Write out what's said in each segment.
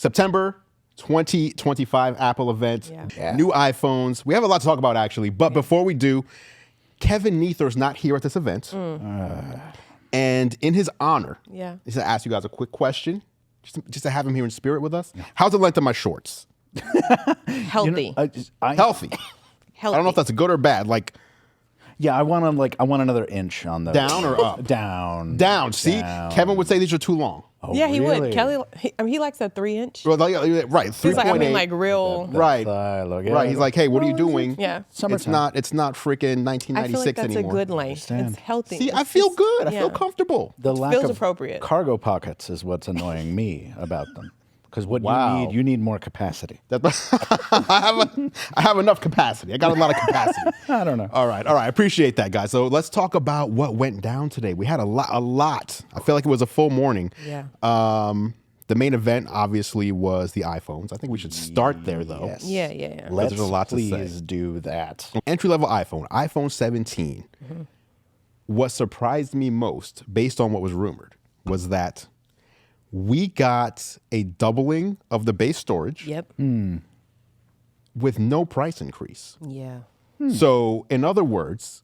September 2025 Apple event. Yeah. New iPhones. We have a lot to talk about, actually. But before we do, Kevin Neither's not here at this event. And in his honor, he's going to ask you guys a quick question, just to have him here in spirit with us. How's the length of my shorts? Healthy. Healthy. I don't know if that's good or bad. Like, yeah, I want another inch on the down or up. Down. See, Down. Kevin would say these are too long. Oh, yeah, he really? would. Kelly, he likes that 3-inch. Well, right, 3.8. He's like, I mean, like real. Right. Right. He's like, hey, what are you doing? Yeah. It's not freaking 1996 I feel like that's anymore. a good length. It's healthy. See, I feel good. I feel comfortable. The lack feels of appropriate. cargo pockets is what's annoying me about them. Because what you need more capacity. I have enough capacity. I got a lot of capacity. I don't know. All right. I appreciate that, guys. So let's talk about what went down today. We had a lot. I feel like it was a full morning. Yeah. The main event, obviously, was the iPhones. I think we should start there, though. Yes. Yeah. Let's there's a lot to say. please do that. Entry-level iPhone 17. What surprised me most, based on what was rumored, was that we got a doubling of the base storage Yep. with no price increase. Yeah. So, in other words,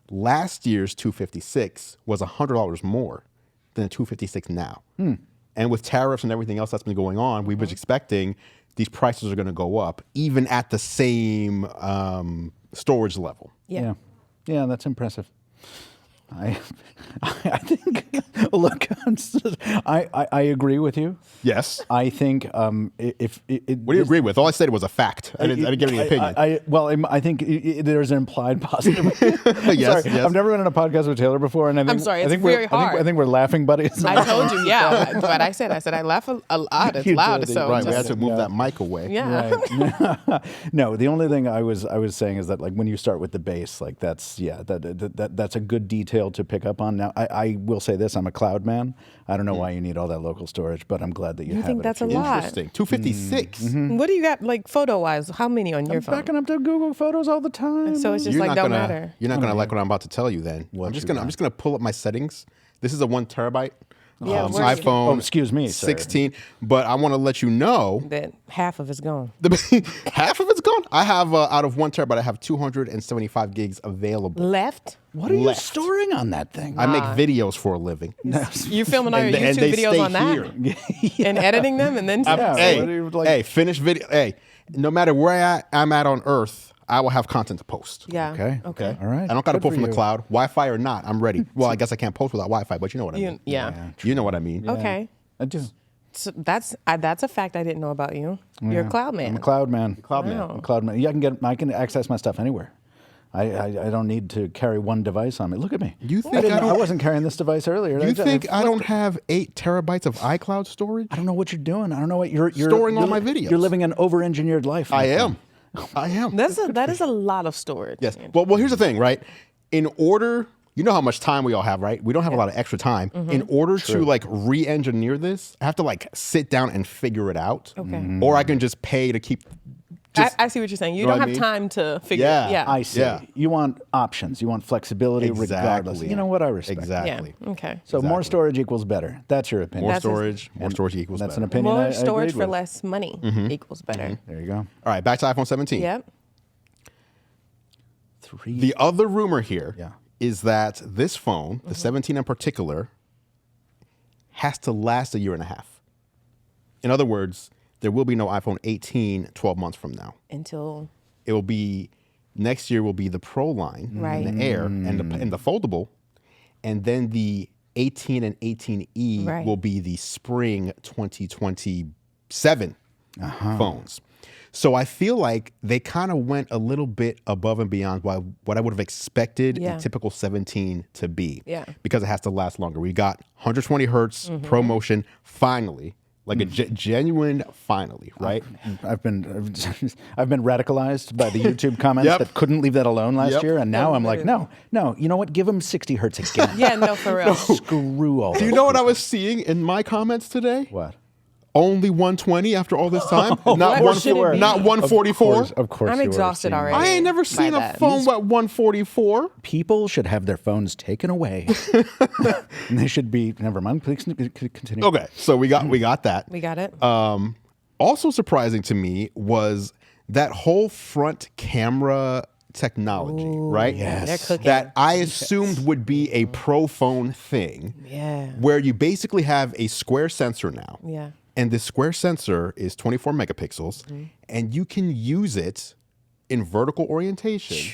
last year's 256 was $100 more than the 256 now. And with tariffs and everything else that's been going on, we was expecting these prices are going to go up, even at the same storage level. Yeah. Yeah, that's impressive. I think, look, I agree with you. Yes. I think What do you agree with? All I said was a fact. I didn't give any opinion. I think there's an implied positive. Yes. I've never been on a podcast with Taylor before, and I think, I'm sorry, I it's think very hard. I think we're laughing buddies. I told you, yeah. But I said I laugh a lot. It's You loud. did, So Right, we just- had to move that mic away. Yeah. Right. No, the only thing I was saying is that, like, when you start with the base, like, that's a good detail to pick up on. Now, I will say this: I'm a cloud man. I don't know why you need all that local storage, but I'm glad that you have think it. that's if a you lot? Interesting. 256. What do you got, like, photo-wise? How many on your I'm phone? backing up to Google Photos all the time. So it's just like don't matter. You're not gonna like what I'm about to tell you. Then I'm just gonna pull up my settings. This is a 1 terabyte Yeah, where's- iPhone. Oh, excuse me, sir. 16. But I want to let you know That half of it's gone. half of it's gone. I have out of 1 terabyte, I have 275 gigs available. Left? What are you left. storing on that thing? I make videos for a living. You filming all your And YouTube they videos stay on that here. and editing them and then Yeah. Hey, what do you, like- hey, finish video. Hey, no matter where I'm at on Earth, I will have content to post. Yeah. Okay. All right. I don't got to Good pull for from the you. cloud, Wi-Fi or not. I'm ready. Well, I guess I can't post without Wi-Fi, but you know what I mean. Yeah. You know what I mean. Okay. I do. So that's a fact I didn't know about you. You're a cloud man. I'm a cloud man. Cloud man. Wow. I'm a cloud man. Yeah, I can access my stuff anywhere. I don't need to carry one device on me. Look at me. You think I wasn't carrying this device earlier. You think I don't have 8 terabytes of iCloud storage? I don't know what you're doing. I don't know what you're Storing all you're- my videos. You're living an over-engineered life. I my am. friend. I am. That is a lot of storage. Yes. Well, here's the thing, right? In order, you know how much time we all have, right? We don't have a lot of extra time. In order to like re-engineer this, I have to like sit down and figure it out. Okay. Or I can just pay to keep. Just, I see what you're saying. You know don't what have I mean? time to figure Yeah. it. Yeah. I see. Yeah. You want options. You want flexibility regardless. Exactly. You know what? I respect. Exactly. Yeah. Okay. So more Exactly. storage equals better. That's your opinion. More That's storage equals That's better. an opinion. More I storage agreed for with. less money equals better. There you go. All right, back to iPhone 17. Yep. The other rumor here is Yeah. that this phone, the 17 in particular, has to last a year and a half. In other words, there will be no iPhone 18 12 months from now. Until It will be, next year will be the Pro line, Right. and the Air, and the foldable. And then the 18 and 18E Right. will be the spring 2027 phones. So I feel like they kind of went a little bit above and beyond what I would have expected Yeah. a typical 17 to be. Yeah. Because it has to last longer. We got 120 hertz ProMotion finally, like a genuine finally, right? I've been radicalized by the YouTube comments Yep. that couldn't leave that alone last Yep. year, and now I'm like, no. You know what? Give them 60 hertz again. yeah, no, for real. Screw all. Do you know what I was seeing in my comments today? What? Only 120 after all this time? Not, What should it be? not 144? Of course. I'm you were exhausted seeing already. I ain't never by seen a that. phone at 144. People should have their phones taken away. And they should be. Never mind. Please continue. Okay, so we got that. We got it. also surprising to me was that whole front camera technology, right? Yes. They're cooking. That I assumed would be a pro phone thing. Yeah. Where you basically have a square sensor now. Yeah. And this square sensor is 24 megapixels, and you can use it in vertical orientation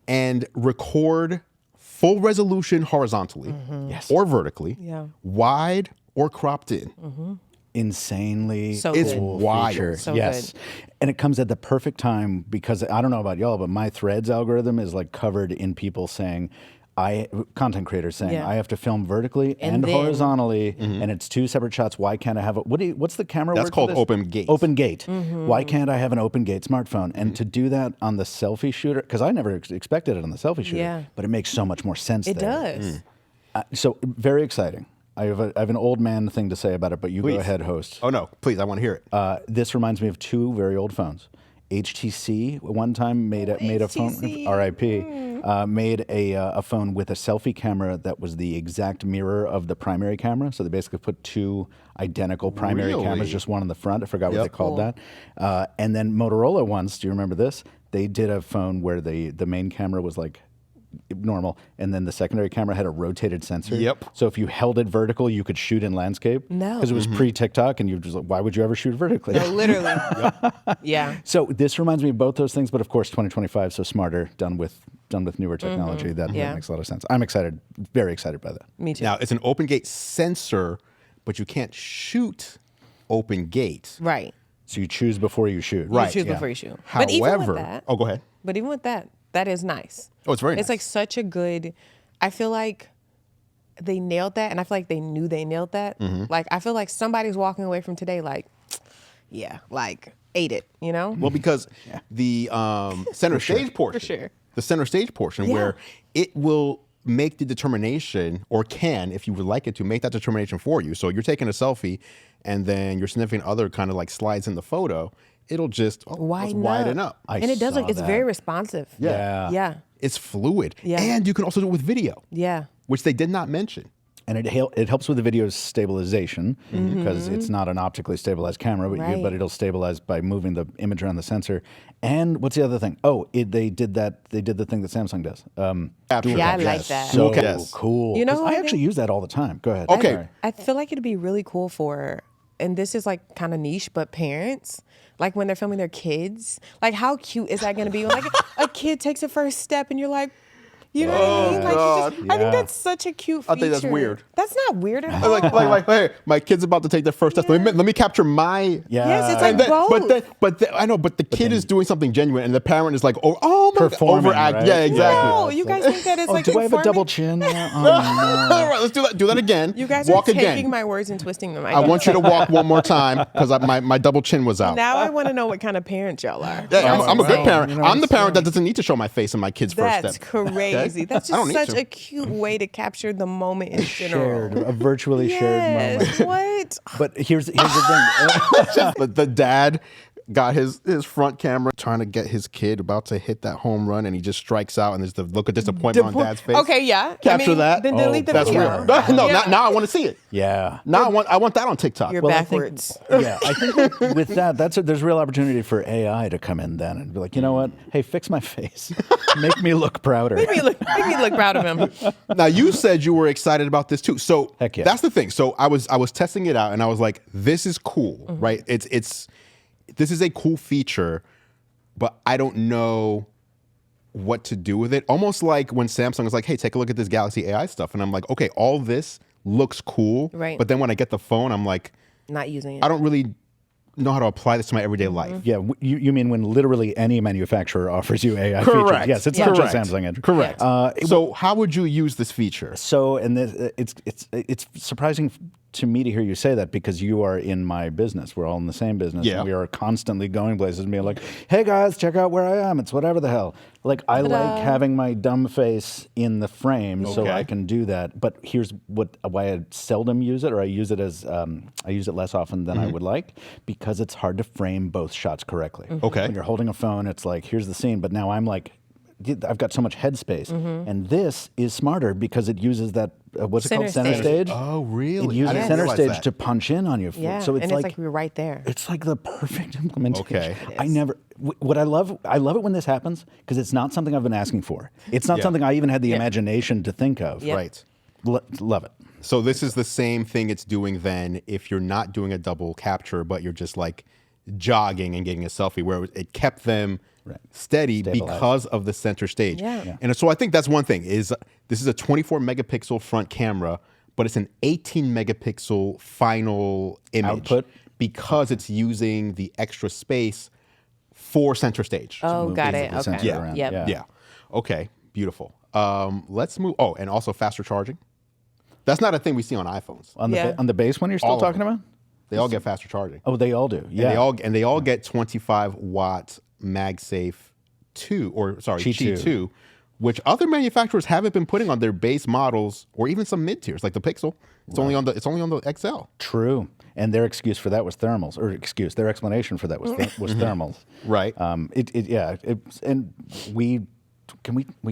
and record full resolution horizontally Yes. or vertically, Yeah. wide or cropped in. Insanely So It's good. wild. feature. So yes. good. And it comes at the perfect time because I don't know about y'all, but my Threads algorithm is like covered in people saying, content creators saying, Yeah. I have to film vertically And and then- horizontally, and it's two separate shots. Why can't I have a, what's the camera That's word for called this? open gate. Open gate. Why can't I have an open gate smartphone? And to do that on the selfie shooter, because I never expected it on the selfie shooter, Yeah. but it makes so much more sense It there. does. So very exciting. I have an old man thing to say about it, but you Please. go ahead, host. Oh, no, please, I want to hear it. This reminds me of two very old phones. HTC one time made a phone. HTC. RIP. Made a phone with a selfie camera that was the exact mirror of the primary camera. So they basically put two identical primary Really? cameras, just one on the front. I forgot what Yep. they called Cool. that. And then Motorola once. Do you remember this? They did a phone where the main camera was like normal, and then the secondary camera had a rotated sensor. Yep. So if you held it vertical, you could shoot in landscape. No. Because it was pre-TikTok, and you just like, why would you ever shoot vertically? No, literally. Yeah. So this reminds me of both those things, but of course, 2025, so smarter, done with newer technology. That Yeah. makes a lot of sense. I'm excited, very excited by that. Me too. Now, it's an open gate sensor, but you can't shoot open gate. Right. So you choose before you shoot. You choose before you shoot. However, but even with that, oh, go ahead. But even with that, that is nice. Oh, it's very It's nice. like such a good. I feel like they nailed that, and I feel like they knew they nailed that. Mm-hmm. Like I feel like somebody's walking away from today like, yeah, like ate it. You know? Well, because the center stage portion, sure. the center stage portion, Yeah. where it will make the determination, or can, if you would like it to, make that determination for you. So you're taking a selfie, and then your significant other kind of like slides in the photo. It'll just let's widen up. And it does saw like it's that. very responsive. Yeah. Yeah. It's fluid, Yeah. and you can also do it with video, Yeah. which they did not mention. And it helps with the video stabilization because it's not an optically stabilized camera, but, Right. but it'll stabilize by moving the image around the sensor. And what's the other thing? Oh, they did the thing that Samsung does. Capture. Yeah, I like Yes. that. So Yes. cool. You know 'Cause what I I actually think? use that all the time. Go ahead. Okay. Sorry. I feel like it'd be really cool for, and this is like kind of niche, but parents, like when they're filming their kids, like how cute is that going to be when like a kid takes a first step and you're like, you know what I mean? Like, God. I Yeah. think that's such a cute feature. I think that's weird. That's not weird at all. like, hey, my kid's about to take their first test. Let me capture my. Yeah. Yes, it's like And then, both. but then, I know, but the kid is doing something genuine, and the parent is like, oh my God, Performing, overact. right? Yeah, exactly. No, you guys think that is Oh, like do I have a informing? double chin? Yeah. Oh, All right, let's do that. Do that again. You guys walk are taking again. my words and twisting them. I want you to walk one more time because my double chin was out. Now I want to know what kind of parents y'all are. Yeah, I'm a good insane. parent. You know, I'm the it's, parent that doesn't need to show my face in my kid's first That's step. crazy. That's I don't just need such to. a cute way to capture the moment in general. shared, a virtually shared moment. Yes. What? But here's the thing. But the dad got his front camera trying to get his kid about to hit that home run, and he just strikes out, and there's the look of disappointment on dad's face. Okay, yeah. Capture that. Then delete the That's video. real. No, now I want to see it. Yeah. Now I want that on TikTok. You're Well, I think- backwards. Yeah, I think with that, there's real opportunity for AI to come in then and be like, you know what? Hey, fix my face. Make me look prouder. Make me look proud of him. Now you said you were excited about this too. So Heck yeah. that's the thing. So I was testing it out, and I was like, this is cool, right? This is a cool feature, but I don't know what to do with it. Almost like when Samsung was like, hey, take a look at this Galaxy AI stuff. And I'm like, okay, all this looks cool. Right. But then when I get the phone, I'm like, Not using it. I don't really know how to apply this to my everyday life. Yeah, you mean when literally any manufacturer offers you AI Correct. features? Yes, it's not just Correct. Samsung, Andrew. Correct. So how would you use this feature? So, and it's surprising to me to hear you say that because you are in my business. We're all in the same business. Yeah. And we are constantly going places and being like, hey guys, check out where I am. It's whatever the hell. Like, I like having my dumb face in the frame so Okay. I can do that. But here's why I seldom use it, or I use it as, I use it less often than I would like, because it's hard to frame both shots correctly. Okay. When you're holding a phone, it's like, here's the scene, but now I'm like, I've got so much headspace. And this is smarter because it uses that, what's it called? Center Center stage. stage. Oh, really? It uses I didn't center realize stage that. to punch in on you. Yeah, So it's and like, it's like we're right there. it's like the perfect implementation. Okay. I never. What I love it when this happens because it's not something I've been asking for. It's not Yeah. something I even had the imagination to think of. Yeah. Right. Love it. So this is the same thing it's doing then if you're not doing a double capture, but you're just like jogging and getting a selfie, where it kept them steady Stabilized. because of the center stage. Yeah. And so I think that's one thing is this is a 24 megapixel front camera, but it's an 18 megapixel final image Output? because it's using the extra space for center stage. Oh, got it. basically Okay. center Yeah. around. Yep. Yeah. Okay. Beautiful. Let's move. Oh, and also faster charging. That's not a thing we see on iPhones. On the Yeah. on the base one you're still All of talking them. about? They all get faster charging. Oh, they all do. Yeah. And they all get 25 watt MagSafe 2 or sorry, Qi Qi 2. 2, which other manufacturers haven't been putting on their base models or even some mid tiers like the Pixel. It's only on the XL. True. And their excuse for that was thermals, or their explanation for that was was thermals. Right. And we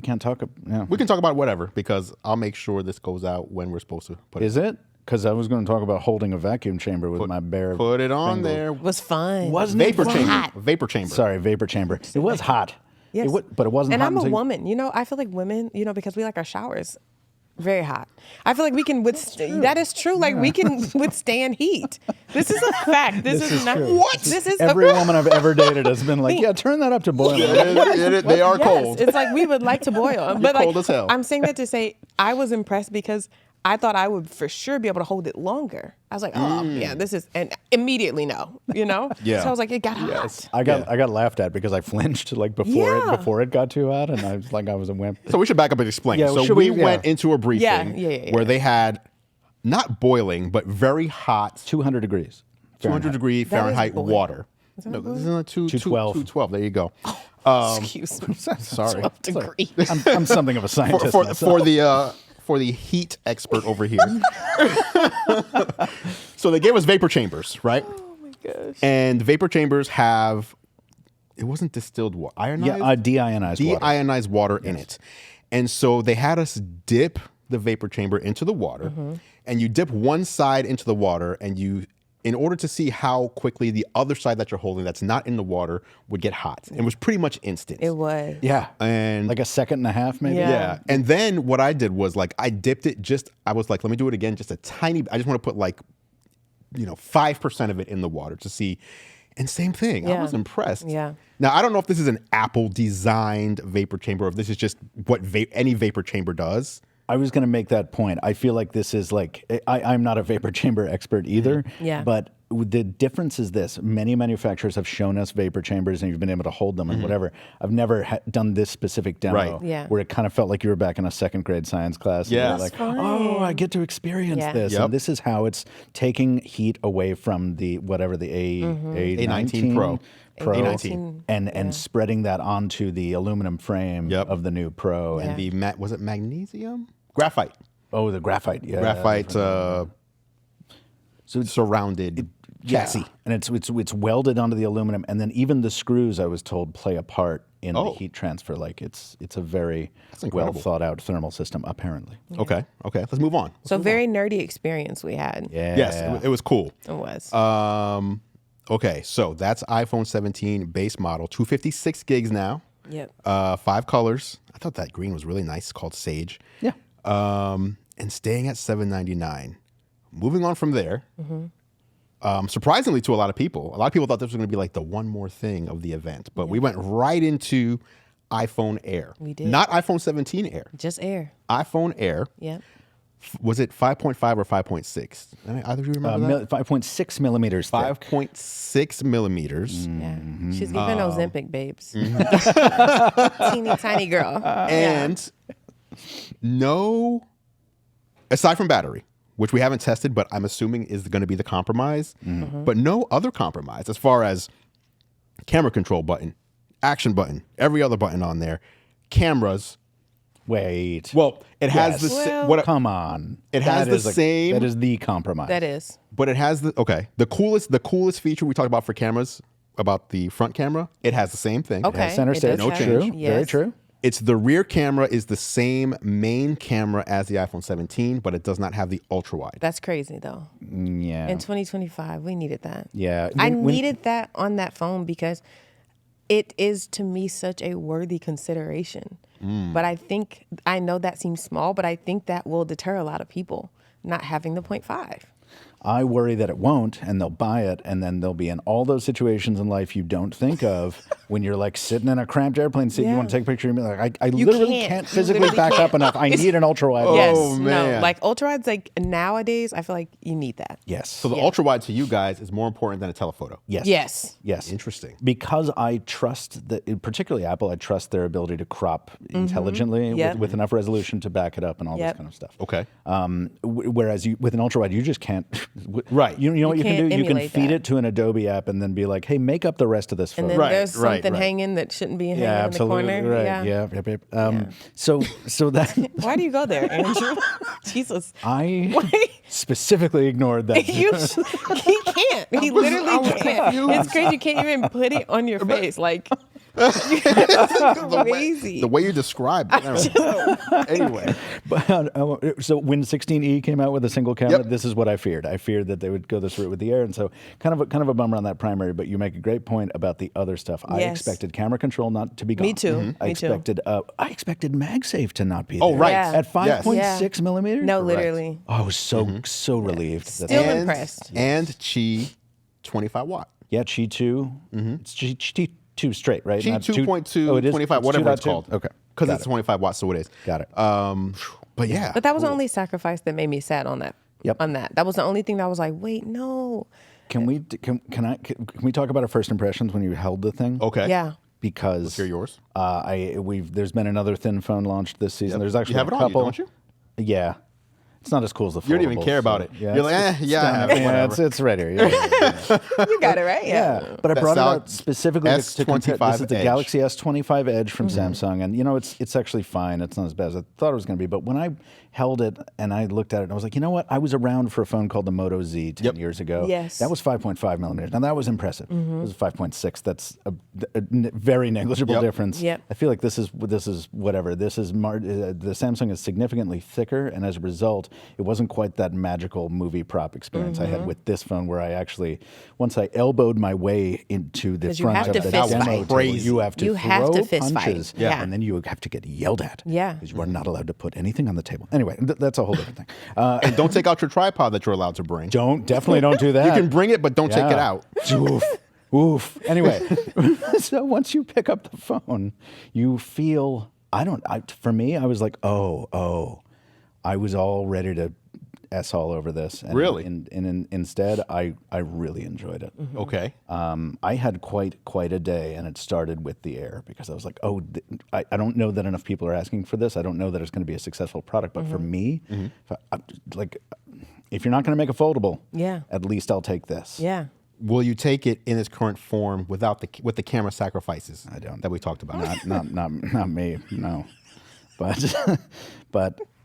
can't talk. Yeah. We can talk about whatever because I'll make sure this goes out when we're supposed to put Is it? Because I was going to talk about holding a vacuum chamber with my bare. Put it on finger. there. It was fun. Wasn't Vapor it chamber. hot. Vapor chamber. Sorry, vapor chamber. It was hot. Yes. But it wasn't And hot I'm a until- woman. You know, I feel like women, you know, because we like our showers very hot. I feel like we can withstand. That is true. Like we can withstand heat. This is a fact. This is not. true. What? This is Every woman I've ever dated has been like, yeah, turn that up to boiling. They are Yes, cold. it's like we would like to boil, but like cold as hell. I'm saying that to say I was impressed because I thought I would for sure be able to hold it longer. I was like, oh yeah, this is, and immediately no, you know. Yeah. So I was like, it got hot. I got laughed at because I flinched like before Yeah. before it got too hot, and I was like I was a wimp. So we should back up and explain. Yeah, so should we we- yeah. went into a briefing Yeah. where they had not boiling, but very hot 200 degrees. 200 degree That is Fahrenheit boiling. water. Is that No, boiling? this is a 212. 212. There you go. Excuse me. Sorry. 12 degrees. I'm something of a scientist For myself. the heat expert over here. So they gave us vapor chambers, right? Oh my gosh. And vapor chambers have, it wasn't distilled water, ionized? Deionized water. Deionized water in it. And so they had us dip the vapor chamber into the water, and you dip one side into the water, and you, in order to see how quickly the other side that you're holding that's not in the water would get hot. It was pretty much instant. It was. Yeah. And Like a second and a half, maybe? Yeah. yeah. And then what I did was like, I dipped it I was like, let me do it again, just a tiny, I just want to put like, 5% of it in the water to see. And same thing. I Yeah. was impressed. Yeah. Now, I don't know if this is an Apple designed vapor chamber or if this is just what any vapor chamber does. I was going to make that point. I feel like this is like, I'm not a vapor chamber expert either. Yeah. But the difference is this. Many manufacturers have shown us vapor chambers and you've been able to hold them and whatever. I've never done this specific demo Right. Yeah. where it kind of felt like you were back in a second grade science class. And Yeah. you're That's like, fun. oh, I get to experience Yeah. this. Yep. And this is how it's taking heat away from the A19 Pro. A19. And spreading that onto the aluminum frame Yep. of the new Pro. Yeah. And And was it magnesium? Graphite. the graphite. Yeah. Graphite surrounded chassis. And it's welded onto the aluminum, and then even the screws, I was told, play a part in the Oh. heat transfer. Like it's a very well incredible. thought out thermal system, apparently. Okay. Let's move on. So very nerdy experience we had. Yeah. Yes, it was cool. It was. Okay, so that's iPhone 17 base model, 256 gigs now. Yep. 5 colors. I thought that green was really nice. It's called Sage. Yeah. And staying at $799. Moving on from there, surprisingly to a lot of people thought this was going to be like the one more thing of the event, but we went right into iPhone Air. We did. Not iPhone 17 Air. Just air. iPhone Air. Yep. Was it 5.5 or 5.6? Either of you remember that? 5.6 millimeters thick. 5.6 millimeters. Yeah. She's giving Ozempic, babes. Teeny tiny girl. And no, aside from battery, which we haven't tested, but I'm assuming is going to be the compromise, but no other compromise as far as camera control button, action button, every other button on there, cameras. Wait. Well, it has Yes. the Well- Come on. It has That the is same- That is the compromise. That is. but it has the coolest feature we talked about for cameras, about the front camera. It has the same thing. Okay. Center It stage. does No have- change. True. Very Yes. true. It's the rear camera is the same main camera as the iPhone 17, but it does not have the ultra wide. That's crazy though. Yeah. In 2025, we needed that. Yeah. I needed that on that phone because it is to me such a worthy consideration. But I know that seems small, but I think that will deter a lot of people not having the 0.5. I worry that it won't, and they'll buy it, and then they'll be in all those situations in life you don't think of when you're like sitting in a cramped airplane seat. You want to take a picture, and be like, I literally can't physically literally back can't. up enough. I need an ultra wide. Yes, Oh, man. no, like ultra wides, like nowadays, I feel like you need that. Yes. So the ultra wide to you guys is more important than a telephoto. Yes. Yes. Yes. Interesting. Because I trust that, particularly Apple, I trust their ability to crop intelligently Yep. with enough resolution to back it up and all this Yep. kind of stuff. Okay. Whereas with an ultra wide, you just can't. Right. You know what you can can't do? You can emulate feed that. it to an Adobe app and then be like, hey, make up the rest of this photo. And then Right, there's right, something right. hanging that shouldn't be hanging Yeah, in absolutely. the corner. Right. Yeah. Yeah. So that Why do you go there, Andrew? Jesus. I specifically ignored that. He can't. He literally can't. It's crazy. You can't even put it on your face. Like, crazy. The way you described it. Anyway. But so when 16E came out with a single camera, Yep. this is what I feared. I feared that they would go this route with the Air, and so kind of a bummer on that primary. But you make a great point about the other stuff. I Yes. expected camera control not to be gone. Me too. I Me too. expected MagSafe to not be Oh, there. right. Yeah. At 5.6 millimeters. No, literally. I was so relieved. that Still they- impressed. And Qi 25 watt. Yeah, Qi 2. It's Qi 2 straight, right? Qi Not 2.2, Oh, it is? 25, whatever it's 2.2? called. Okay. Because Got it's it. 25 watts, so it is. Got it. But yeah. But that was the only sacrifice that made me sad on that. Yep. On that. That was the only thing that I was like, wait, no. Can we talk about our first impressions when you held the thing? Okay. Yeah. Because Let's hear yours. There's been another thin phone launched this season. Yep. There's actually You have a it on you, couple. don't you? Yeah. It's not as cool as the You don't even foldables, care about so- it. Yeah, You're like, it's- yeah, I have it, yeah, whatever. it's right here. Yeah. You got it right. Yeah, but I That's brought it out out specifically to compare. S25 This is the Edge. Galaxy S25 Edge from Samsung, and it's actually fine. It's not as bad as I thought it was going to be. But when I held it and I looked at it, I was like, you know what? I was around for a phone called the Moto Z 10 years ago. Yes. That was 5.5 millimeters. Now that was impressive. It was 5.6. That's a very negligible Yep. difference. Yep. I feel like this is whatever. The Samsung is significantly thicker, and as a result, it wasn't quite that magical movie prop experience I had with this phone, where I actually, once I elbowed my way into the 'Cause you front have of to the fist demo fight. table, Crazy. you have to You have throw to fist fight. punches, Yeah. and then you have to get yelled at. Yeah. because you are not allowed to put anything on the table. Anyway, that's a whole different thing. And don't take out your tripod that you're allowed to bring. Definitely don't do that. You can bring it, but don't take it Yeah. out. Oof. Oof. Anyway, so once you pick up the phone, you feel, for me, I was like, oh, I was all ready to S all over this. And, Really? And instead, I really enjoyed it. Okay. I had quite a day, and it started with the Air, because I was like, I don't know that enough people are asking for this. I don't know that it's going to be a successful product, but for me, if you're not going to make a foldable, Yeah. at least I'll take this. Yeah. Will you take it in its current form with the camera sacrifices? I don't. That we talked about. Not me, no.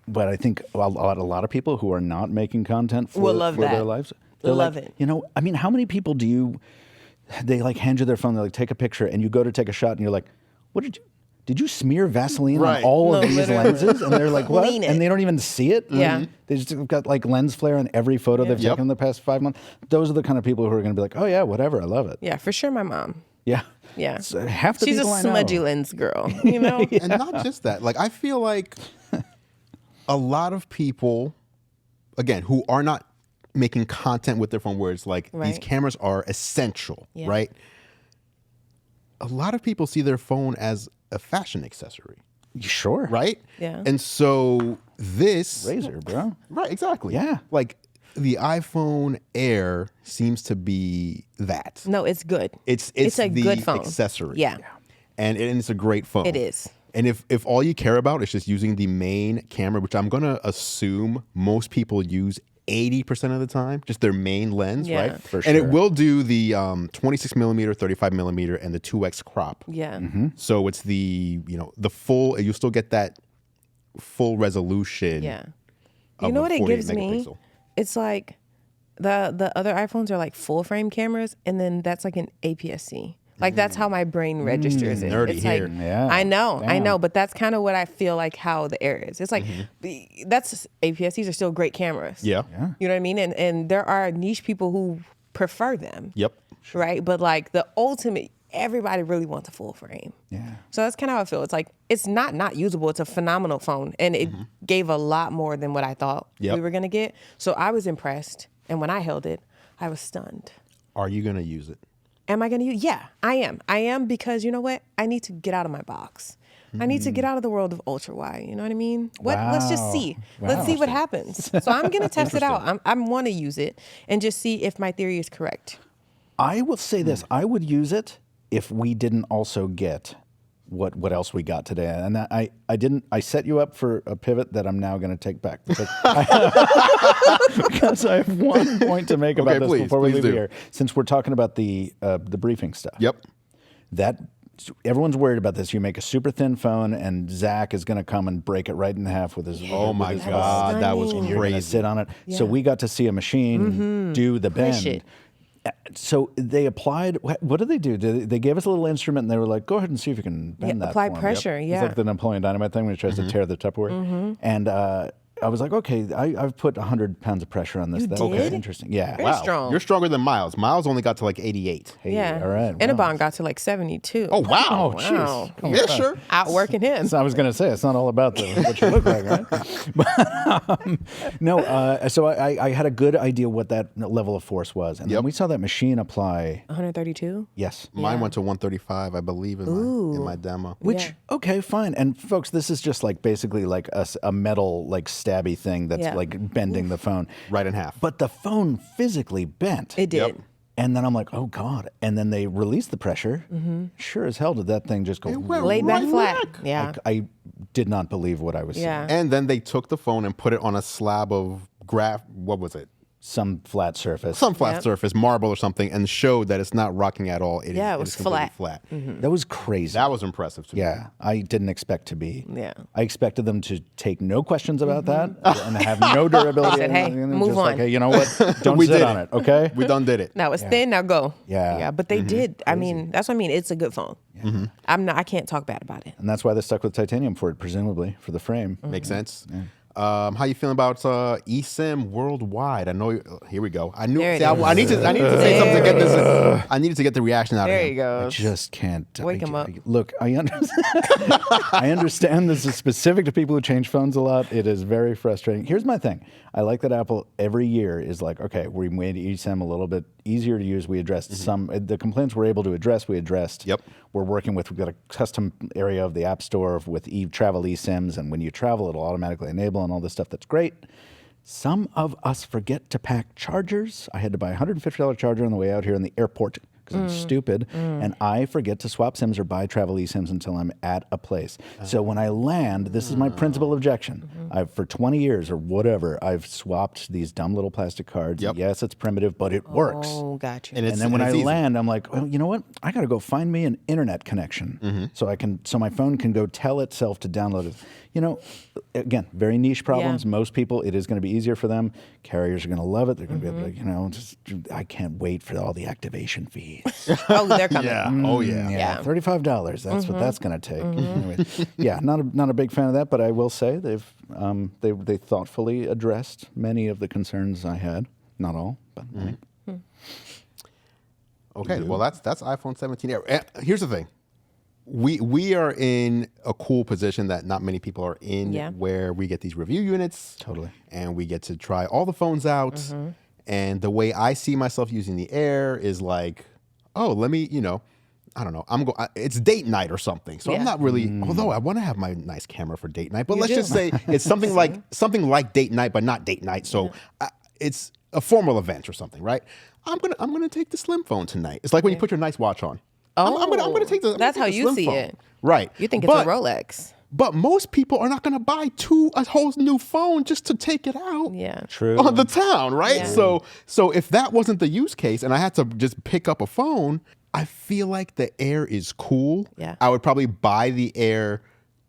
But I think a lot of people who are not making content for, Will love for their that. lives, They'll they're love like, it. I mean, how many people they like hand you their phone, they like take a picture, and you go to take a shot, and you're like, did you smear Vaseline Right. on all No, of these literally. lenses? And they're like, what? Clean it. And they don't even see it? Yeah. They just got like lens flare on every photo they've Yep. taken in the past 5 months. Those are the kind of people who are going to be like, oh yeah, whatever, I love it. Yeah, for sure, my mom. Yeah. Yeah. So half the She's a people I know- smudgy lens girl, you know? And not just that. Like, I feel like a lot of people, again, who are not making content with their phone, where it's like these Right. cameras are essential, Yeah. right? A lot of people see their phone as a fashion accessory, Sure. right? Yeah. And so this Razor, bro. right, exactly. Yeah. Like the iPhone Air seems to be that. No, it's good. It's a the good phone. accessory. Yeah. And it's a great phone. It is. And if all you care about is just using the main camera, which I'm gonna assume most people use 80% of the time, just their main lens, Yeah. right? For And it sure. will do the 26 millimeter, 35 millimeter, and the 2x crop. Yeah. So it's the full. You still get that full resolution. Yeah. of You know a what it 48 gives me? megapixel. It's like the other iPhones are like full frame cameras, and then that's like an APS-C. Like that's how my brain registers it. nerdy It's here. like, Yeah. I know, Damn. but that's kind of what I feel like how the Air is. It's like that's APS-Cs are still great cameras. Yeah. You know what I mean? And there are niche people who prefer them. Yep. Right? But like the ultimate, everybody really wants a full frame. Yeah. So that's kind of how I feel. It's like it's not usable. It's a phenomenal phone, and it gave a lot more than what I thought Yep. we were gonna get. So I was impressed, and when I held it, I was stunned. Are you gonna use it? Am I gonna use? Yeah, I am. I am because you know what? I need to get out of my box. I need to get out of the world of ultra wide. You know what I mean? Let's just see. Let's see what happens. So I'm gonna test it out. I want to use it and just see if my theory is correct. I will say this: I would use it if we didn't also get what else we got today. And I didn't. I set you up for a pivot that I'm now going to take back because because I have one point to make about Okay, this before we please leave do. here. Since we're talking about the briefing stuff. Yep. That everyone's worried about this. You make a super thin phone, and Zach is going to come and break it right in half with his. Oh my with his God, that was stunning. You're going to crazy. sit on it. So Yeah. we got to see a machine do the Push bend. it. So they applied. What did they do? They gave us a little instrument, and they were like, "Go ahead and see if you can bend that." apply for 'em." pressure, It's yeah. like the Napoleon Dynamite thing when he tries to tear the Tupperware. And I was like, "Okay, I've put 100 pounds of pressure on this. You That's did? interesting." Yeah. Very strong. You're stronger than Miles. Miles only got to like 88. Hey, Yeah. All right. Innabon got to like 72. Oh wow. Oh, jeez. Wow. Yeah, sure. Outworking him. So I was going to say it's not all about what you look like, right? But no. So I had a good idea what that level of force was, and then Yep. we saw that machine apply. 132. Yes. Mine went to 135, I believe, in my demo. Which Yeah. okay, fine. And folks, this is just like basically like a metal like stabby thing that's Yeah. like bending the phone Right in half. But the phone physically bent. It did. Yep. And then I'm like, oh God. And then they released the pressure. Sure as hell did that thing just go. went Laid back right flat. back. Yeah. I did not believe what I was Yeah. seeing. And then they took the phone and put it on a slab of what was it? Some flat surface. Some flat Yep. surface, marble or something, and showed that it's not rocking at all. Yeah, it was is completely flat. flat. That was crazy. That was impressive to me. Yeah, I didn't expect to be. Yeah. I expected them to take no questions about that and have no durability. Said, "Hey, and move just like, on." hey, you know what? Don't We sit did on it. it, okay? We done did it. Now it's thin. Now go. Yeah. Yeah. But they did. I mean, that's what I mean. It's a good phone. I can't talk bad about it. And that's why they stuck with titanium for it, presumably, for the frame. Makes sense. How you feeling about eSIM worldwide? I know. Here we go. I knew. There it See, I is. need to say something to get this. I needed to get the reaction out There of you him. go. I just can't. Wake 'em up. Look, I understand. I understand this is specific to people who change phones a lot. It is very frustrating. Here's my thing. I like that Apple every year is like, okay, we made eSIM a little bit easier to use. We addressed some the complaints we're able to address. We addressed. Yep. We've got a custom area of the App Store with travel eSIMs, and when you travel, it'll automatically enable and all this stuff. That's great. Some of us forget to pack chargers. I had to buy a $150 charger on the way out here in the airport because I'm stupid, and I forget to swap SIMs or buy travel eSIMs until I'm at a place. So when I land, this is my principal objection. For 20 years or whatever, I've swapped these dumb little plastic cards. Yep. Yes, it's primitive, but it works. Oh, gotcha. And And then when I it's easy. land, I'm like, well, you know what? I got to go find me an internet connection so my phone can go tell itself to download it. You know, again, very niche problems. Yeah. Most people, it is going to be easier for them. Carriers are going to love it. They're going to be able to, I can't wait for all the activation fees. Oh, they're coming. Yeah. Oh yeah. Yeah. $35. That's what that's going to take. Anyway, yeah, not a big fan of that, but I will say they thoughtfully addressed many of the concerns I had. Not all, but many. Okay. Well, that's iPhone 17 Air. Here's the thing. We are in a cool position that not many people are in, Yeah. where we get these review units, Totally. and we get to try all the phones out. And the way I see myself using the Air is like, oh, let me, I don't know. It's date night or something. So I'm Yeah. not really. Although I want to have my nice camera for date night, but let's do. just say it's something like date night, but not date night. So it's a formal event or something, right? I'm gonna take the slim phone tonight. It's like when you put your nice watch on. I'm gonna take the. I'm That's gonna how take the you slim see phone. it. Right. You think it's But- a Rolex. But most people are not going to buy a whole new phone just to take it out Yeah. True. on the town, right? Yeah. So if that wasn't the use case and I had to just pick up a phone, I feel like the Air is cool. Yeah. I would probably buy the Air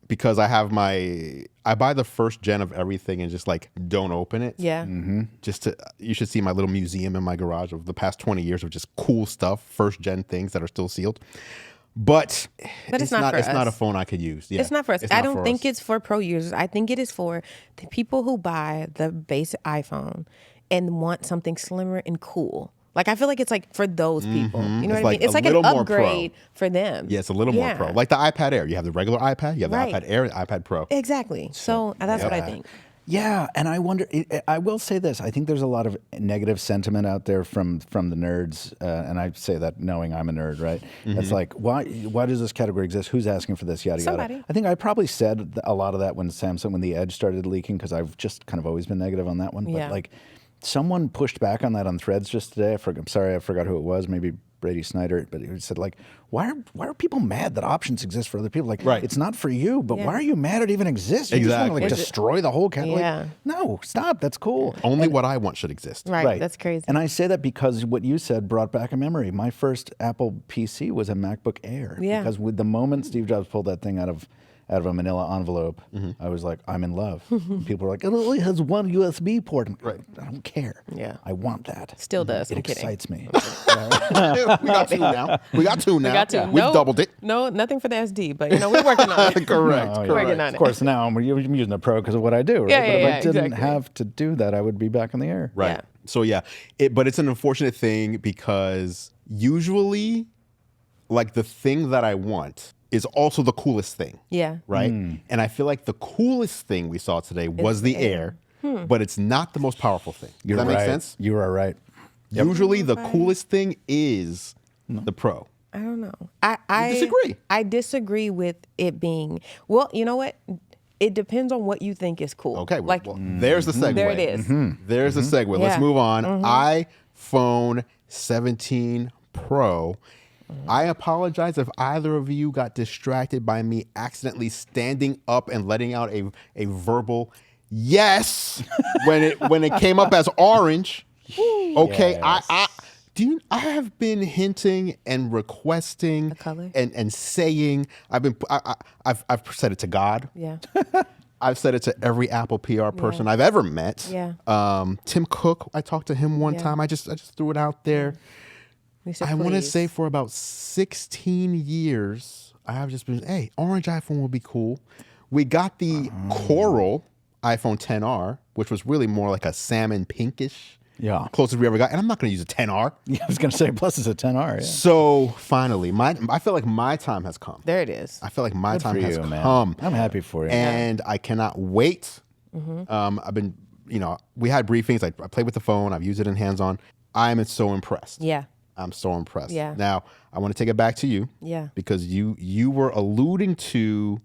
because I have my I buy the first gen of everything and just like don't open it. Yeah. You should see my little museum in my garage of the past 20 years of just cool stuff, first gen things that are still sealed. But it's not for it's not a us. phone I could use. Yeah. It's not for us. It's I not don't for think us. it's for pro users. I think it is for the people who buy the basic iPhone and want something slimmer and cool. Like, I feel like it's like for those people. You know It's what I like mean? It's a like an little more pro. upgrade for them. Yeah, it's a little more pro. Like the iPad Air. You have the regular iPad, you have the Right. iPad Air, and iPad Pro. Exactly. So that's what I think. Yeah, and I wonder. I will say this: I think there's a lot of negative sentiment out there from the nerds, and I say that knowing I'm a nerd, right? It's like, why does this category exist? Who's asking for this? Yada Somebody. yada. I think I probably said a lot of that when the Edge started leaking, because I've just kind of always been negative on that one. Yeah. But like, someone pushed back on that on Threads just today. I'm sorry, I forgot who it was. Maybe Brady Snyder, but he said like, why are people mad that options exist for other people? Like, Right. it's not for you, but Yeah. why are you mad it even exists? You just want to Exactly. like destroy the whole category. Yeah. No, stop. That's cool. Only what I want should exist. Right. That's crazy. And I say that because what you said brought back a memory. My first Apple PC was a MacBook Air. Yeah. Because with the moment Steve Jobs pulled that thing out of a manila envelope, I was like, I'm in love. And people were like, it only has one USB port. Right. I don't care. Yeah. I want that. Still does. It I'm kidding. excites me. We got two now. We got two now. We got to. We've doubled it. No, nothing for the SD, but we're working on it. Correct. Oh, yeah. Working on Of it. course, now I'm using the Pro because of what I do, right? Yeah, but yeah, if yeah, I didn't exactly. have to do that, I would be back in the Air. Right. Yeah. So yeah, but it's an unfortunate thing because usually, like the thing that I want is also the coolest thing. Yeah. Right. And I feel like the coolest thing we saw today was the Air, but it's not the most powerful thing. Does You're that make right. sense? You are right. Usually, the coolest thing is the Pro. I don't know. I disagree. I disagree with it being, well, you know what? It depends on what you think is cool. Okay, Like, there's the segue. there it is. There's the segue. Let's Yeah. move on. iPhone 17 Pro. I apologize if either of you got distracted by me accidentally standing up and letting out a verbal yes when it came up as orange. Okay, Yes. I have been hinting and requesting A color? and saying I've said it to God. Yeah. I've said it to every Apple PR person I've ever met. Yeah. Tim Cook, I talked to him one Yeah. time. I just threw it out there. We said, I want to please. say for about 16 years, I have just been, hey, orange iPhone will be cool. We got the coral iPhone 10R, which was really more like a salmon pinkish. Yeah. Closest we ever got. And I'm not going to use a 10R. Yeah, I was going to say, plus it's a 10R. Yeah. So finally, I feel like my time has come. There it is. I feel like my time For has you, man. come. I'm happy for you. And I cannot wait. I've been, we had briefings. I played with the phone. I've used it in hands-on. I'm so impressed. Yeah. I'm so impressed. Yeah. Now, I want to take it back to you. Yeah. Because you were alluding to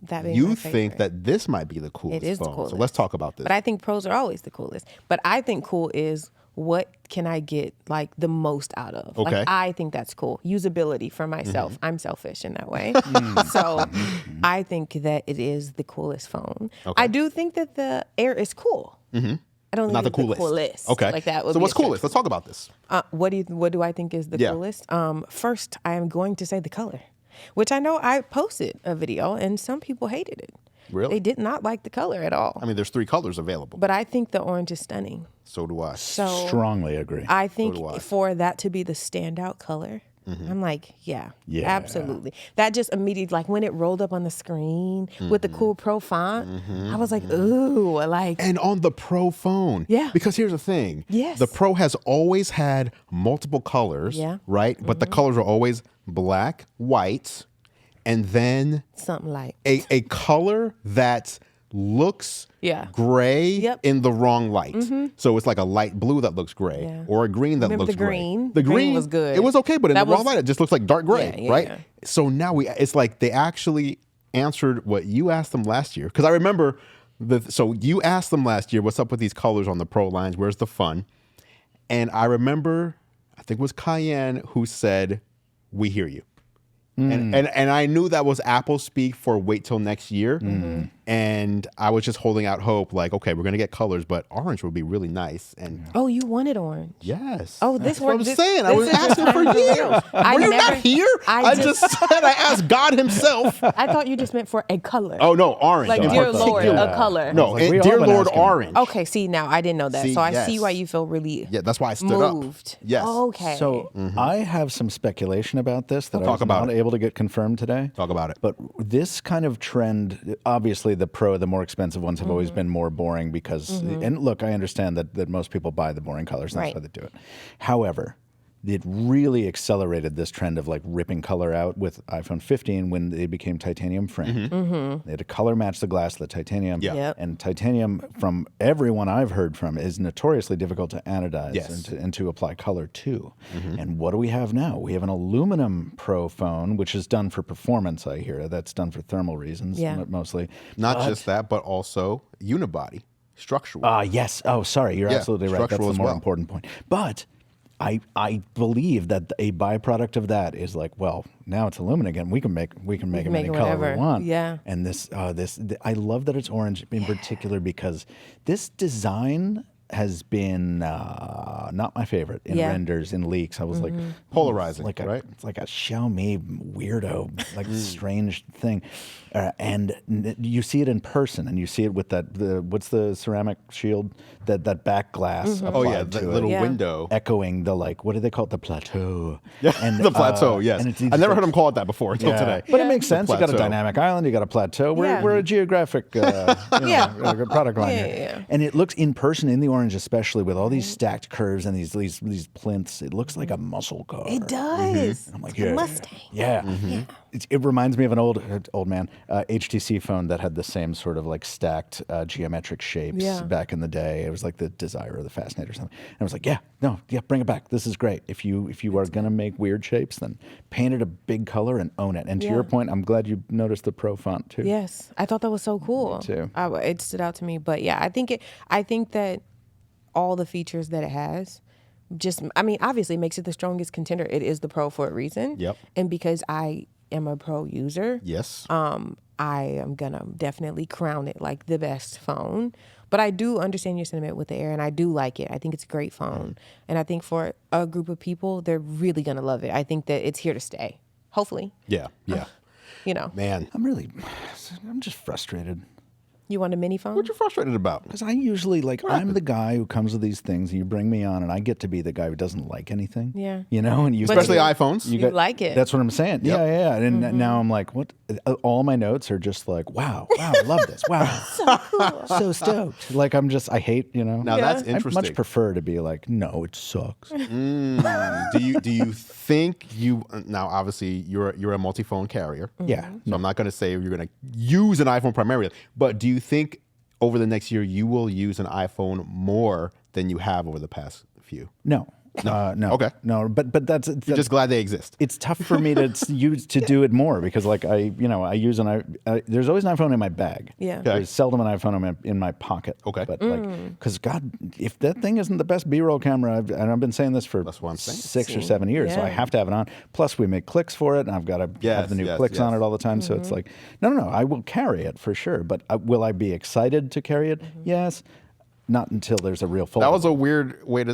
That being you my think favorite. that this might be the coolest It is the phone. coolest. So let's talk about this. But I think pros are always the coolest. But I think cool is what can I get like the most out of? Okay. Like I think that's cool. Usability for myself. I'm selfish in that way. So I think that it is the coolest phone. Okay. I do think that the Air is cool. I don't think Not the it's coolest. the coolest. Okay. Like that would so be what's a stretch. coolest? Let's talk about this. What do I think is the Yeah. coolest? First, I am going to say the color, which I know I posted a video and some people hated it. Really? They did not like the color at all. I mean, there's 3 colors available. But I think the orange is stunning. So do I. So Strongly agree. I think do I. for that to be the standout color, I'm like, yeah, Yeah. absolutely. That just immediately, like when it rolled up on the screen with the cool Pro font, I was like, ooh, like, And on the Pro phone. Yeah. Because here's the thing. Yes. The Pro has always had multiple colors. Yeah. Right? But the colors are always black, white, and then something like, a color that looks Yeah. gray Yep. in the wrong light. So it's like a light blue that looks gray Yeah. or a green that Remember looks the green? gray. The Green was good. It was okay, but in That the wrong was- light, it just looks like dark gray, Yeah, yeah, right? yeah. So now it's like they actually answered what you asked them last year. Because I remember, so you asked them last year, what's up with these colors on the Pro lines? Where's the fun? And I remember, I think it was Cayenne who said, we hear you. And I knew that was Apple speak for wait till next year. And I was just holding out hope, like, okay, we're gonna get colors, but orange would be really nice. And Oh, you wanted orange. yes, Oh, this that's what I'm worked- saying. I this was is your asking for time to years. reveal. I Were you never- not here? I I just said I asked God Himself. I thought you just meant for a color. Oh no, orange. Like, in dear Lord, particular. a color. No, Like, we all dear been Lord, asking. orange. Okay, see, now I didn't know that. See, So I yes. see why you feel really Yeah, that's why I stood moved. up. Yes. Okay. So I have some speculation about this that I Talk was about not it. able to get confirmed today. Talk about it. But this kind of trend, obviously the more expensive ones have always been more boring because, and look, I understand that most people buy the boring colors and that's why Right. they do it. However, it really accelerated this trend of like ripping color out with iPhone 15 when they became titanium framed. They had to color match the glass of the titanium. Yeah. Yep. And titanium, from everyone I've heard from, is notoriously difficult to anodize Yes. and to apply color to. And what do we have now? We have an aluminum Pro phone, which is done for performance, I hear. That's done for thermal reasons Yeah. mostly. Not just that, but also unibody, structural. Yes. Oh, sorry. You're Yeah, absolutely right. That's structural the as more well. important point. But I believe that a byproduct of that is like, well, now it's aluminum again. We can make them make any it color we whatever. want. Yeah. And I love that it's orange in particular because this design has been not my favorite in Yeah. renders, in leaks. I was like, Polarizing, like right? It's like a Xiaomi weirdo, like strange thing. And you see it in person, and you see it with what's the ceramic shield, that back glass Oh yeah, applied the to little it, Yeah. window. echoing the what do they call it, the plateau? Yeah, And, the plateau. Yes, and it's these I never like- heard him call it that before until today. But it makes sense. You got a plateau. dynamic island, you got a plateau. Yeah. We're a geographic Yeah. product line Yeah, here. yeah. And it looks in person, in the orange especially, with all these stacked curves and these plinths. It looks like a muscle car. It does. I'm like, A yeah. Mustang. Yeah. It reminds me of an old man HTC phone that had the same sort of like stacked geometric shapes Yeah. back in the day. It was like the Desire or the Fascinator or something. And I was like, yeah, bring it back. This is great. If you are gonna make weird shapes, then paint it a big color and own it. And to Yeah. your point, I'm glad you noticed the Pro font too. Yes, I thought that was so cool. too. It stood out to me, but yeah, I think that all the features that it has, obviously it makes it the strongest contender. It is the Pro for a reason. Yep. And because I am a Pro user, Yes. I am gonna definitely crown it like the best phone. But I do understand your sentiment with the Air, and I do like it. I think it's a great phone, and I think for a group of people, they're really gonna love it. I think that it's here to stay. Hopefully, Yeah. Man, I'm just frustrated. you want a mini phone? what you frustrated about? Because I usually I'm the guy who comes with these things, and you bring me on, and I get to be the guy who doesn't like anything. Yeah. You know, and you But Especially you- iPhones. You like it. That's what I'm saying. Yeah. And now I'm like, what? All my notes are just like, wow, I love this. Wow. So stoked. Like I hate, Now Yeah. that's I'd interesting. much prefer to be like, no, it sucks. Do you think you now? Obviously, you're a multi-phone carrier. Yeah. So I'm not going to say you're going to use an iPhone primarily, but do you think over the next year you will use an iPhone more than you have over the past few? No. No. Okay. No, but that's You're just glad they exist. it's tough for me to do it more because like I use there's always an iPhone in my bag. Yeah. Okay. There's seldom an iPhone in my pocket. Okay. But because God, if that thing isn't the best B-roll camera, and I've been saying this for That's what I'm saying. 6 or 7 years, so I Yeah. have to have it on. Plus we make clicks for it, and I've got to have the new Yes, clicks on yes. it all the time. So it's like, no, I will carry it for sure. But will I be excited to carry it? Yes. Not until there's a real foldable. That was a weird way to.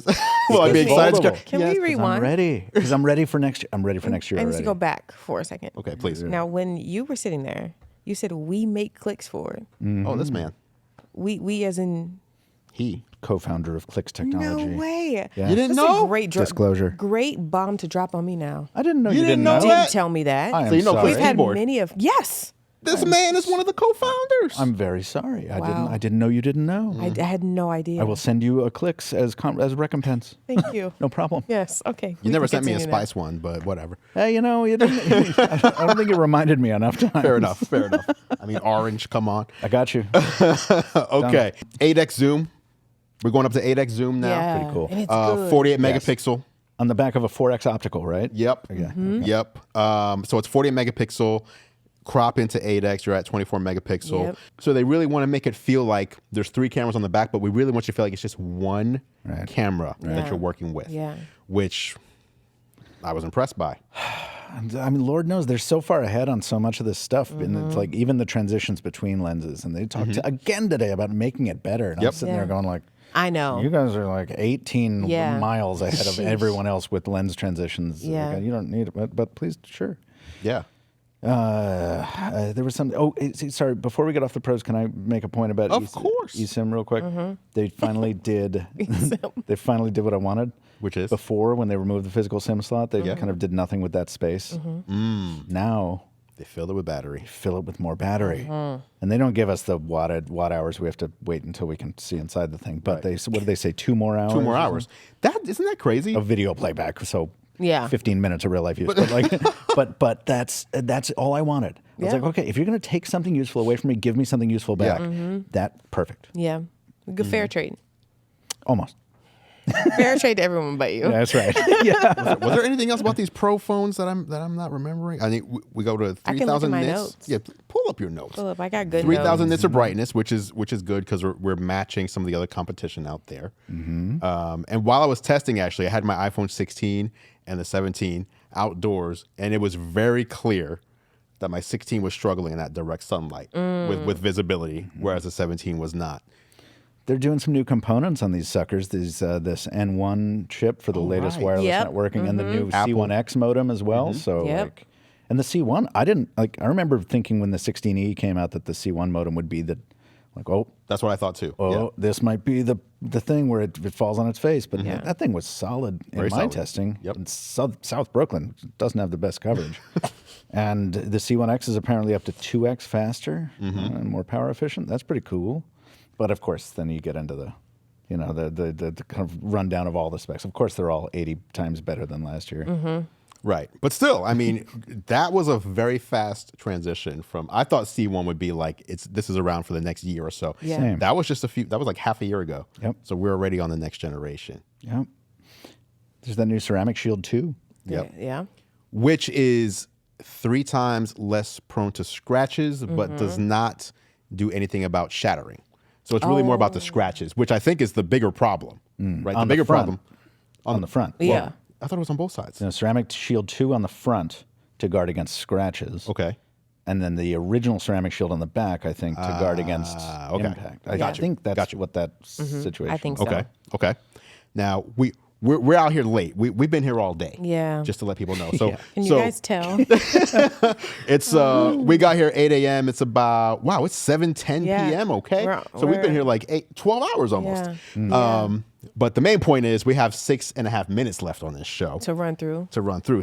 Well, I'd be Excuse me. excited. To, Foldable. Can yes. we 'Cause rewind? I'm ready because I'm ready for next year. I'm ready for next year I need already. to go back for a second. Okay, please. Now, when you were sitting there, you said we make clicks for it. Oh, this man. We as in He. Co-founder of Clicks Technology. no way. Yeah. You didn't That's know? a great Disclosure. Great bomb to drop on me now. I didn't know You you didn't didn't know know. that? Didn't tell me that. I am So you know sorry. Click We've had keyboard. many of yes. This man is one of the co-founders. I'm very sorry. Wow. I didn't know you didn't know. I had no idea. I will send you a Clicks as recompense. Thank you. No problem. Yes. Okay. You never sent me a spice one, but whatever. Hey, you didn't. I don't think you reminded me enough times. Fair enough. Fair enough. I mean, orange. Come on. I got you. Okay. 8x zoom. We're going up to 8x zoom now. Yeah. Pretty cool. And it's good. 48 Yes. megapixel. On the back of a 4X optical, right? Yep. Yep. So it's 48 megapixel. Crop into 8x. You're at 24 megapixel. Yep. So they really want to make it feel like there's 3 cameras on the back, but we really want you to feel like it's just one camera that Yeah. you're working with. Yeah. Which I was impressed by. I mean, Lord knows they're so far ahead on so much of this stuff, and it's like even the transitions between lenses. And they talked again today about making it better, and I'm sitting there going like, I know. you guys are like 18 Yeah. miles ahead of everyone else with lens transitions. Yeah. Like, you don't need it, but please, sure. Yeah. There was some. Oh, sorry. Before we get off the pros, can I make a point about Of course. eSIM real quick? They finally did. They finally did what I wanted. Which is? Before, when they removed the physical SIM slot, they kind of did nothing with that space. Now They filled it with battery. fill it with more battery, and they don't give us the watt hours. We have to wait until we can see inside the thing. But what did they say? 2 more hours. 2 more or hours. Isn't that crazy? something? Of video playback. So. Yeah. 15 minutes of real life use, but like, but that's all I wanted. I was Yeah. like, okay, if you're going to take something useful away from me, give me something useful back. That perfect, Yeah. Good fair trade. almost. Fair trade to everyone but you. Yeah, that's right. Yeah, Was there anything else about these Pro phones that I'm not remembering? I think we go to I can look at 3,000 my nits. notes. Yeah, pull up your notes. Philip, I got good 3,000 notes. nits of brightness, which is good because we're matching some of the other competition out there. And while I was testing, actually, I had my iPhone 16 and the 17 outdoors, and it was very clear that my 16 was struggling in that direct sunlight with visibility, whereas the 17 was not. they're doing some new components on these suckers. These this N1 chip for the latest right. wireless Yep. networking, and the new Apple. C1X modem as well. So Yep. like, and the C1, I didn't like. I remember thinking when the 16E came out that the C1 modem would be the like, That's what I thought too. Yeah. this might be the thing where it falls on its face. But that thing was solid in Very my solid. testing. Yep. In South Brooklyn doesn't have the best coverage. And the C1X is apparently up to 2x faster and more power efficient. That's pretty cool. But of course, then you get into the, the kind of rundown of all the specs. Of course, they're all 80 times better than last year. Right. But still, I mean, that was a very fast transition from, I thought C1 would be like, this is around for the next year or so. Yeah. Same. That was that was like half a year ago. Yep. So we're already on the next generation, Yep. There's that new Ceramic Shield 2. Yep. Yeah. which is 3 times less prone to scratches, but does not do anything about shattering. So it's really more about the scratches, which I think is the bigger problem, right? On the the bigger front. problem. On the front. Yeah. I thought it was on both sides. Ceramic Shield 2 on the front to guard against scratches. Okay. And then the original Ceramic Shield on the back, I think, to guard against okay. impact. I Got you. think that's Got you. what that situation I think so. Okay. Okay. Now we're out here late. We've been here all day. Yeah. Just to let people know. So Can you so guys tell? it's we got here 8 a.m. It's about it's 7:10 Yeah. p.m. Okay. So we've we're- been here like 12 hours almost. Yeah. But the main point is we have 6.5 minutes left on this show To run through.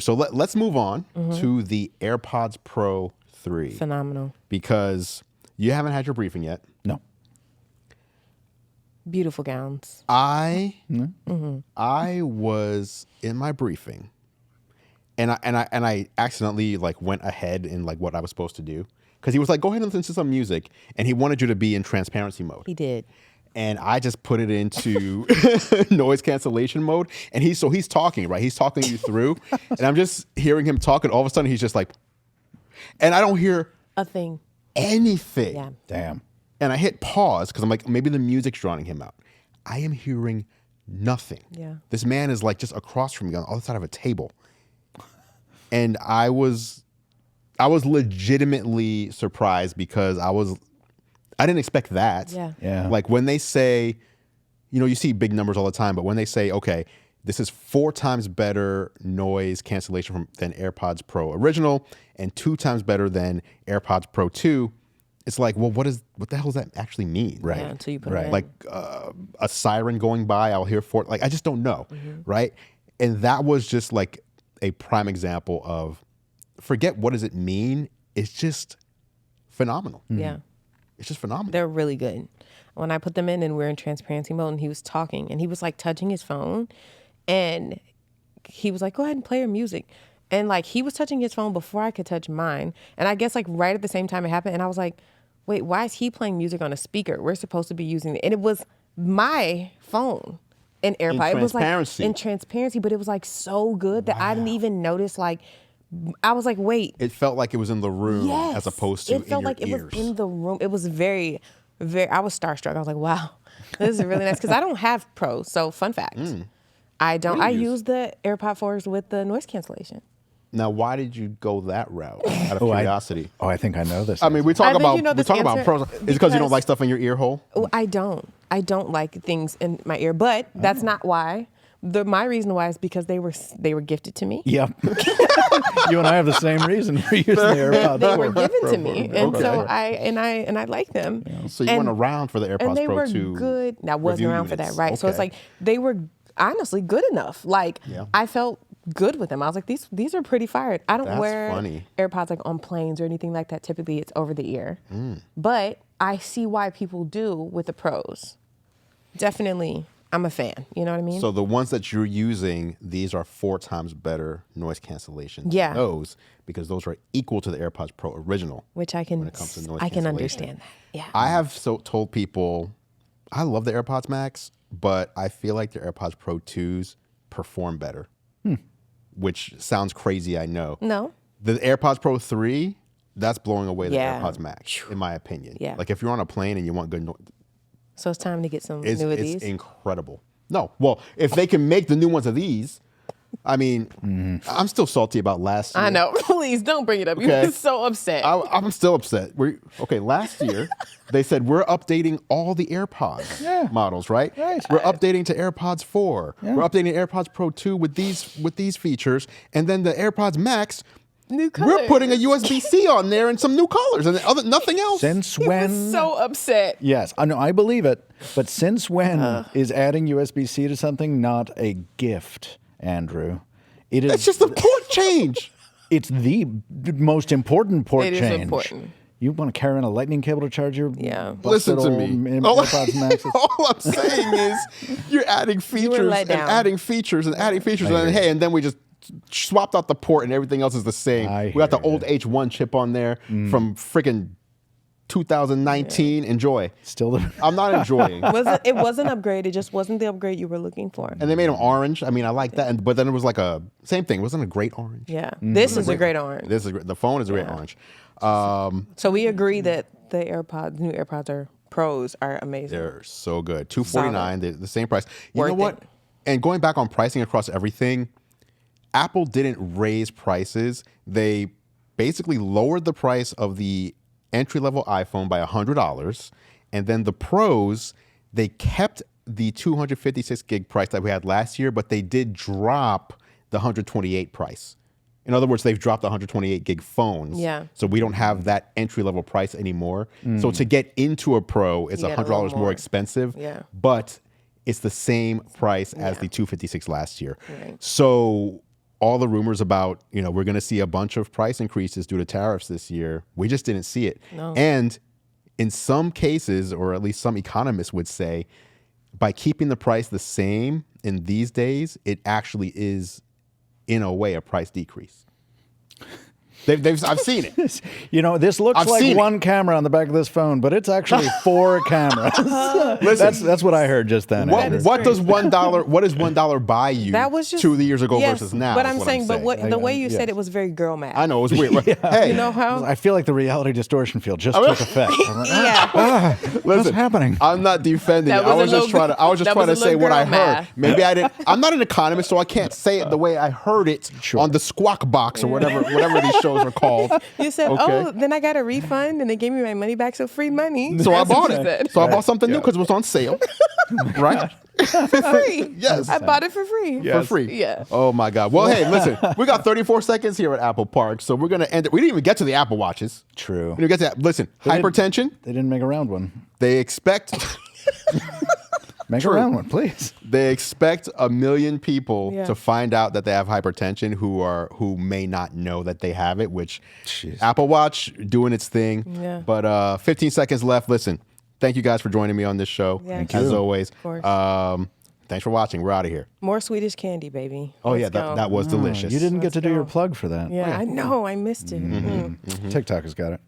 So let's move on to the AirPods Pro 3 Phenomenal. because you haven't had your briefing yet. No. Beautiful gowns. I was in my briefing, and I accidentally like went ahead in like what I was supposed to do because he was like, "Go ahead and listen to some music," and he wanted you to be in transparency mode. He did. And I just put it into noise cancellation mode, and he's talking, right? He's talking you through, and I'm just hearing him talk, and all of a sudden he's just like, and I don't hear A thing. anything. Yeah. Damn. And I hit pause because I'm like, maybe the music's drowning him out. I am hearing nothing. Yeah. This man is like just across from me on the other side of a table. And I was legitimately surprised because I didn't expect that. Yeah. Yeah. Like when they say, you see big numbers all the time, but when they say, okay, this is 4 times better noise cancellation than AirPods Pro Original and 2 times better than AirPods Pro 2, it's like, well, what the hell does that actually mean? Right. Yeah, until you put Right. it in. Like a siren going by, I'll hear like I just don't know, right? And that was just like a prime example of forget what does it mean. It's just phenomenal. Yeah. It's just phenomenal. They're really good. When I put them in and we're in transparency mode and he was talking and he was like touching his phone and he was like, go ahead and play your music. And like he was touching his phone before I could touch mine. And I guess like right at the same time it happened. And I was like, wait, why is he playing music on a speaker? We're supposed to be using it. And it was my phone in AirPod. It was like transparency. in transparency, but it was like so good that I didn't even notice. Like, I was like, wait. It felt like it was in the room Yes. as opposed to it felt in your like ears. it was in the room. It was very, very. I was starstruck. I was like, wow, this is really nice because I don't have Pros. So fun fact, I don't. What do I you use? use the AirPod 4s with the noise cancellation. Now, why did you go that route? Out of curiosity. I think I know this. I mean, we I talk think about you know this about answer pros. Is it because you don't because- like stuff in your ear hole? Oh, I don't like things in my ear, but that's not why. My reason why is because they were gifted to me. Yep. You and I have the same reason for using the AirPods. They were given to me, and Okay. so I like them. So you And- went around for the AirPods and they Pro were 2 good. I wasn't review around for that, units. right? So it's Okay. like they were honestly good enough. Like Yeah. I felt good with them. I was like, these are pretty fired. I don't That's wear funny. AirPods like on planes or anything like that. Typically, it's over the ear. Mm. But I see why people do with the pros. Definitely, I'm a fan. You know what I mean? So the ones that you're using, these are 4 times better noise cancellation than Yeah. those, because those are equal to the AirPods Pro original. Which I can when it comes to noise I can cancellation. understand that. Yeah. I have told people, I love the AirPods Max, but I feel like the AirPods Pro 2s perform better, which sounds crazy, I know. No. The AirPods Pro 3, that's blowing away the Yeah. AirPods Max, in my opinion. Yeah. Like if you're on a plane and you want good noise, So it's time to get some it's new of these. incredible. No, well, if they can make the new ones of these, I mean, I'm still salty about last year. I know. Please don't bring it up. Okay. You're so upset. I'm still upset. Last year, they said we're updating all the AirPods models, right? Right. We're updating to AirPods 4. We're updating AirPods Pro 2 with these features. And then the AirPods Max, New we're colors. putting a USB-C on there and some new colors and nothing else. Since He when? was so upset. Yes, I know. I believe it. But since when is adding USB-C to something not a gift, Andrew? It is. It's just a port change. It's the most important port It is change. important. You want to carry on a lightning cable to charge your Yeah. Listen busted to old me. AirPods Maxes? All I'm saying is you're adding features let and down. adding features and adding features, and then, hey, and then we just swapped out the port and everything else is the same. I We got the hear old H1 chip on there from freaking 2019. Enjoy. Still the. I'm not enjoying. It wasn't upgrade. It just wasn't the upgrade you were looking for. And they made them orange. I mean, I like that. But then it was like a same thing. It wasn't a great orange. Yeah. This is a great orange. This is the phone is a great orange. So we agree that the new AirPods Pros are amazing. They're so good. $249. They're the same price. You know Worth what? it. And going back on pricing across everything, Apple didn't raise prices. They basically lowered the price of the entry-level iPhone by $100. And then the Pros, they kept the 256 gig price that we had last year, but they did drop the 128 price. In other words, they've dropped the 128 gig phones. Yeah. So we don't have that entry-level price anymore. So to get into a Pro, it's You get a $100 little more more. expensive. Yeah. But it's the same price as the 256 last year. Right. So all the rumors about, we're going to see a bunch of price increases due to tariffs this year, we just didn't see it. No. And in some cases, or at least some economists would say, by keeping the price the same in these days, it actually is, in a way, a price decrease. I've seen it. This looks I've like seen it. one camera on the back of this phone, but it's actually 4 cameras. That's what I heard just then. What, Andrew. what does $1 buy you That was just 2 years ago yes, versus now? But is I'm what saying, the way you yes. said it was very girl math. I know, it was weird. Right? Hey, You know how? I feel like the reality distortion field just took effect. I'm like, Yeah. listen, what's happening? I'm not defending That it. I was was a just little- trying to. I was just that trying to was a say little what I girl heard. math. Maybe I didn't. I'm not an economist, so I can't say it the way I heard it on the Squawk Box or whatever these shows are called. You said, Okay. oh, then I got a refund and they gave me my money back, so free money. So I That's what bought you it. said. So I bought something new because it was on sale, right? Free. Yes. I bought it for free. For free. Yeah. Oh my God. Well, hey, listen, we got 34 seconds here at Apple Park, so we're gonna end it. We didn't even get to the Apple Watches. True. We didn't get to that. Listen, hypertension. They didn't make a round one. They expect. Make a round one, please. They expect 1 million people Yeah. to find out that they have hypertension who may not know that they have it, which Apple Watch doing its thing. Yeah. But 15 seconds left. Listen, thank you guys for joining me on this show. Yeah. Thank as you. always. Of course. Thanks for watching. We're out of here. More Swedish candy, baby. Oh, yeah, Let's go. that was delicious. You didn't get to do go. your plug for that. Yeah, I know. I missed it. TikTok has got it.